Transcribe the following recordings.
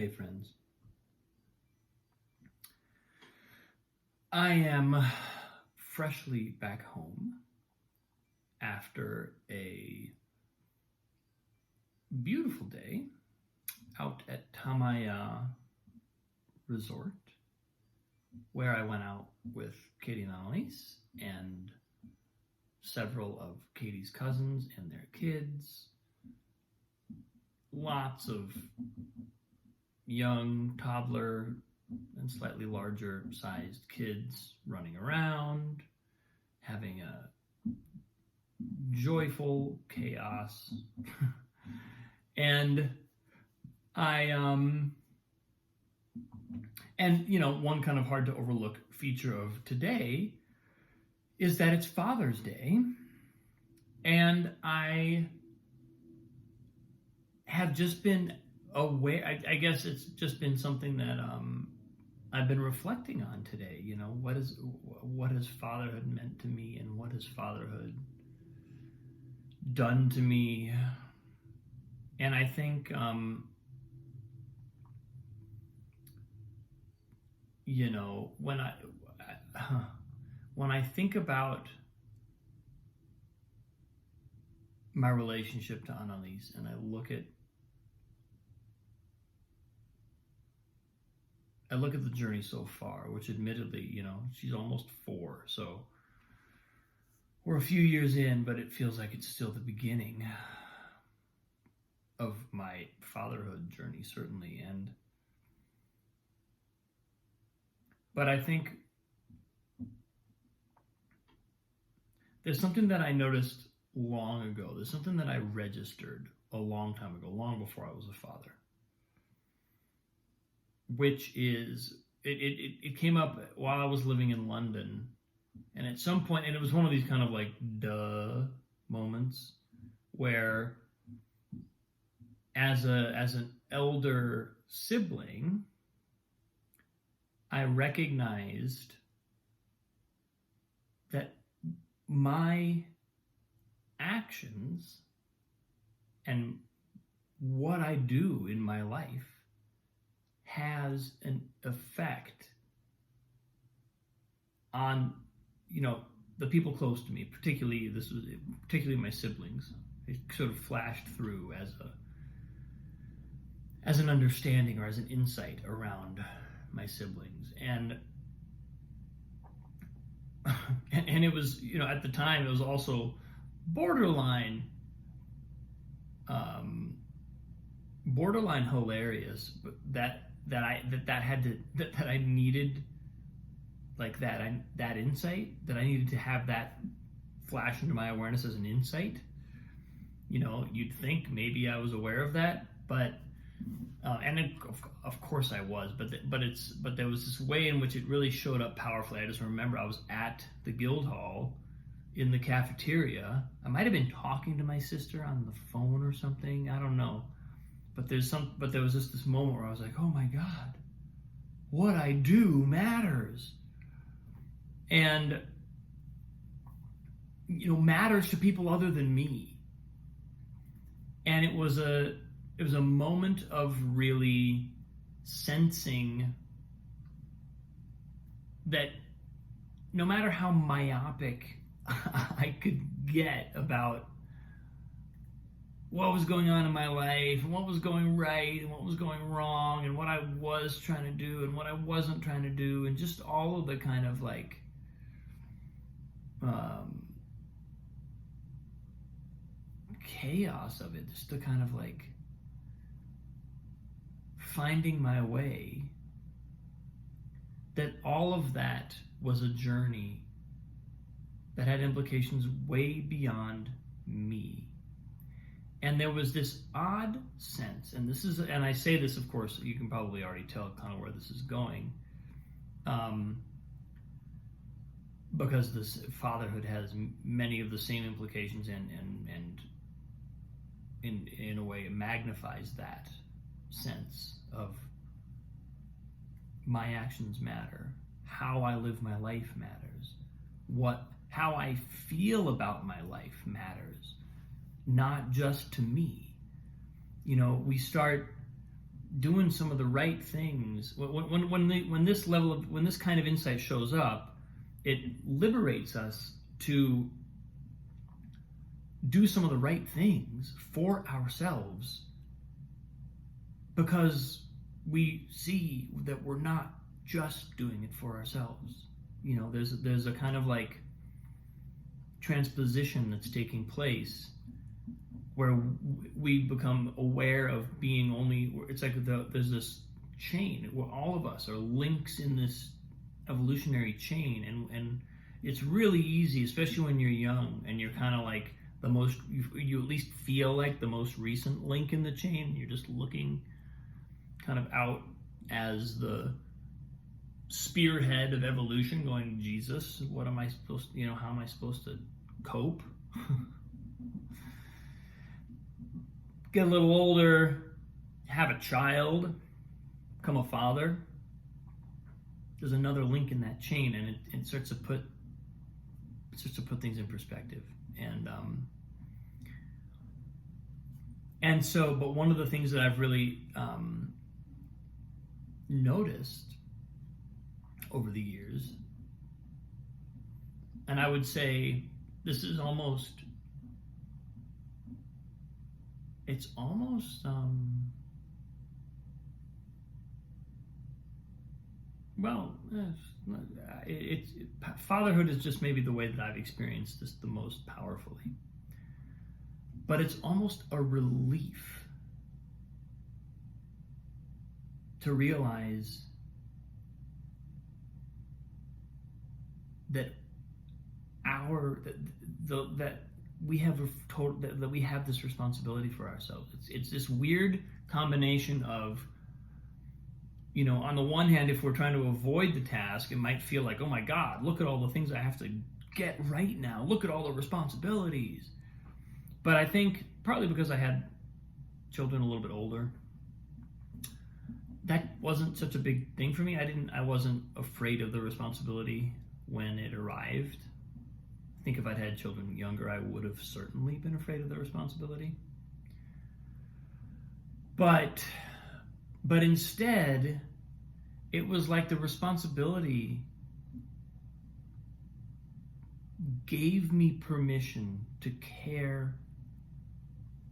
Hey friends, I am freshly back home after a beautiful day out at Tamaya Resort, where I went out with Katie and Annalise and several of Katie's cousins and their kids. Lots of young toddler and slightly larger sized kids running around, having a joyful chaos. and one kind of hard to overlook feature of today is that it's Father's Day, and I have just been aware. I guess it's just been something that I've been reflecting on today. What has fatherhood meant to me, and what has fatherhood done to me? And I think when I think about my relationship to Annalise, and I look at the journey so far, which admittedly, she's almost 4, so we're a few years in, but it feels like it's still the beginning of my fatherhood journey, certainly. But I think there's something that I noticed long ago. There's something that I registered a long time ago, long before I was a father, which is, it came up while I was living in London. And at some point, and it was one of these kind of like duh moments where as an elder sibling, I recognized that my actions and what I do in my life has an effect on the people close to me, particularly my siblings. It sort of flashed through as an understanding or as an insight around my siblings, and it was, at the time, it was also borderline hilarious, but that I needed, like, that insight, that I needed to have that flash into my awareness as an insight. You'd think maybe I was aware of that, but of course I was, but there was this way in which it really showed up powerfully. I just remember I was at the Guildhall in the cafeteria. I might have been talking to my sister on the phone or something. I don't know, but there was just this moment where I was like, oh my God, what I do matters. And matters to people other than me. And it was a moment of really sensing that no matter how myopic I could get about what was going on in my life, and what was going right, and what was going wrong, and what I was trying to do, and what I wasn't trying to do, and just all of the kind of like chaos of it, just the kind of like finding my way, that all of that was a journey that had implications way beyond me. And there was this odd sense, and I say this, of course, you can probably already tell kind of where this is going, because this fatherhood has many of the same implications, and in a way it magnifies that sense of my actions matter, how I live my life matters, how I feel about my life matters, not just to me. We start doing some of the right things. When this kind of insight shows up, it liberates us to do some of the right things for ourselves, because we see that we're not just doing it for ourselves. There's a kind of like transposition that's taking place where we become aware of being only, it's like there's this chain where all of us are links in this evolutionary chain, and it's really easy, especially when you're young and you're kind of like you at least feel like the most recent link in the chain. You're just looking kind of out as the spearhead of evolution, going, Jesus, what am I supposed to, how am I supposed to cope? Get a little older, have a child, become a father. There's another link in that chain, and it starts to put things in perspective. And so, but one of the things that I've really noticed over the years, and I would say this is almost, fatherhood is just maybe the way that I've experienced this the most powerfully. But it's almost a relief to realize that we have this responsibility for ourselves. It's this weird combination of, on the one hand, if we're trying to avoid the task, it might feel like, oh my God, look at all the things I have to get right now. Look at all the responsibilities. But I think partly because I had children a little bit older, that wasn't such a big thing for me. I wasn't afraid of the responsibility when it arrived. I think if I'd had children younger, I would have certainly been afraid of the responsibility. But instead, it was like the responsibility gave me permission to care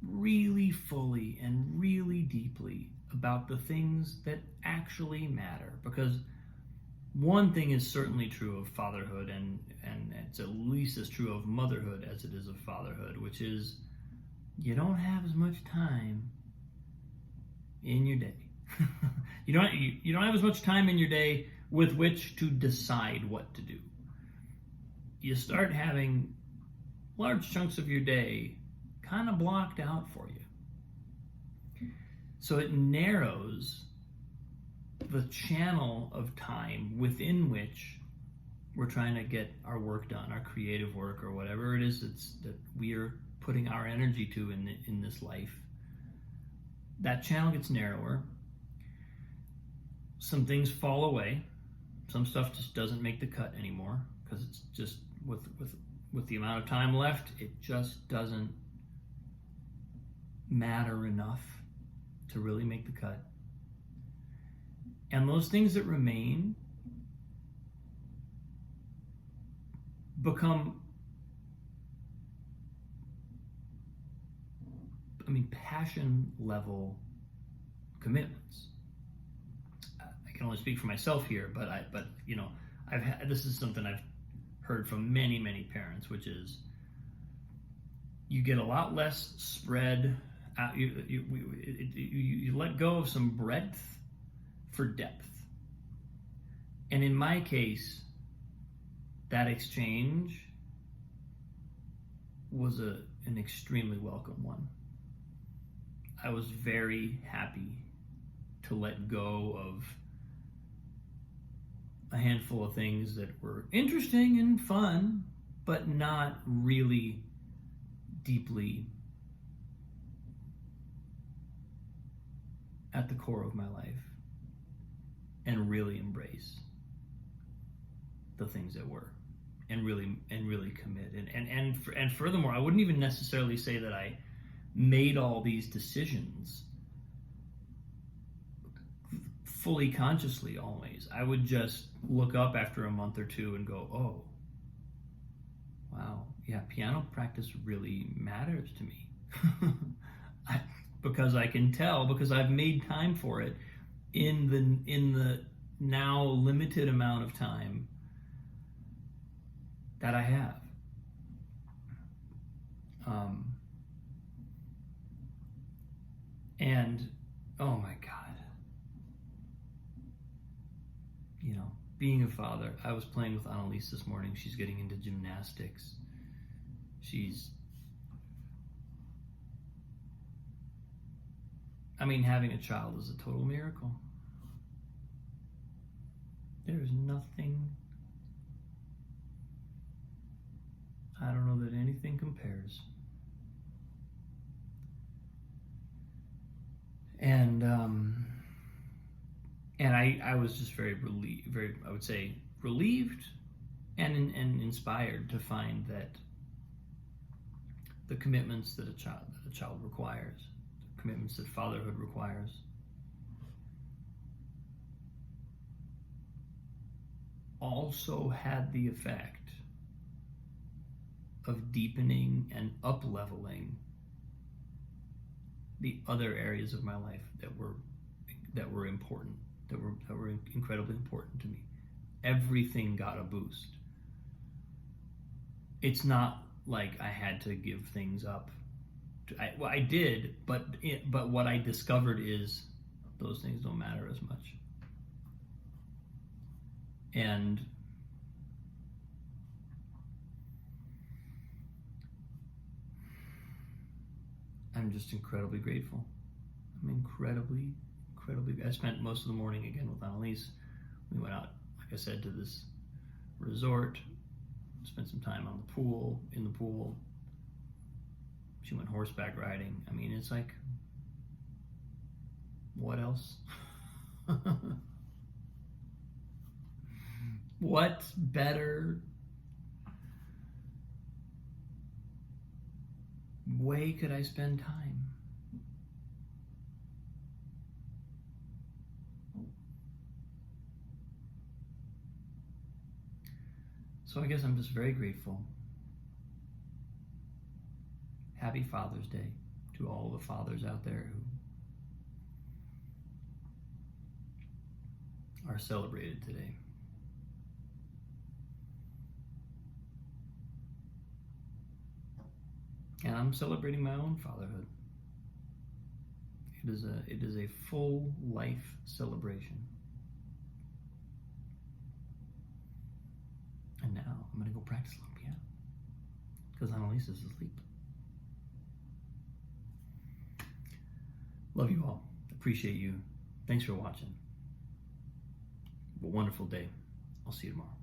really fully and really deeply about the things that actually matter. Because one thing is certainly true of fatherhood, and it's at least as true of motherhood as it is of fatherhood, which is you don't have as much time in your day. You don't have as much time in your day with which to decide what to do. You start having large chunks of your day kind of blocked out for you. So it narrows the channel of time within which we're trying to get our work done, our creative work, or whatever it is that we are putting our energy to in this life. That channel gets narrower. Some things fall away. Some stuff just doesn't make the cut anymore because it's just with the amount of time left, it just doesn't matter enough to really make the cut. And those things that remain become, passion level commitments. I can only speak for myself here, but this is something I've heard from many, many parents, which is you get a lot less spread out. You let go of some breadth for depth. And in my case, that exchange was an extremely welcome one. I was very happy to let go of a handful of things that were interesting and fun, but not really deeply at the core of my life, and really embrace the things that were, and really commit. And furthermore, I wouldn't even necessarily say that I made all these decisions fully consciously always. I would just look up after a month or two and go, oh, wow, yeah, piano practice really matters to me. Because I can tell, because I've made time for it in the now limited amount of time that I have. And oh my God, being a father. I was playing with Annalise this morning. She's getting into gymnastics. Having a child is a total miracle. There's nothing, I don't know that anything compares. And I was just very I would say relieved and inspired to find that the commitments that a child requires, the commitments that fatherhood requires, also had the effect of deepening and up-leveling the other areas of my life that were important, that were incredibly important to me. Everything got a boost. It's not like I had to give things up. I did, but what I discovered is those things don't matter as much. And I'm just incredibly grateful. I'm incredibly. I spent most of the morning again with Annalise. We went out, like I said, to this resort, spent some time in the pool. She went horseback riding. It's like, what else? What better way could I spend time? So I guess I'm just very grateful. Happy Father's Day to all the fathers out there who are celebrated today. And I'm celebrating my own fatherhood. It is a full life celebration. And now I'm going to go practice a little piano because Annalise is asleep. Love you all. Appreciate you. Thanks for watching. Have a wonderful day. I'll see you tomorrow.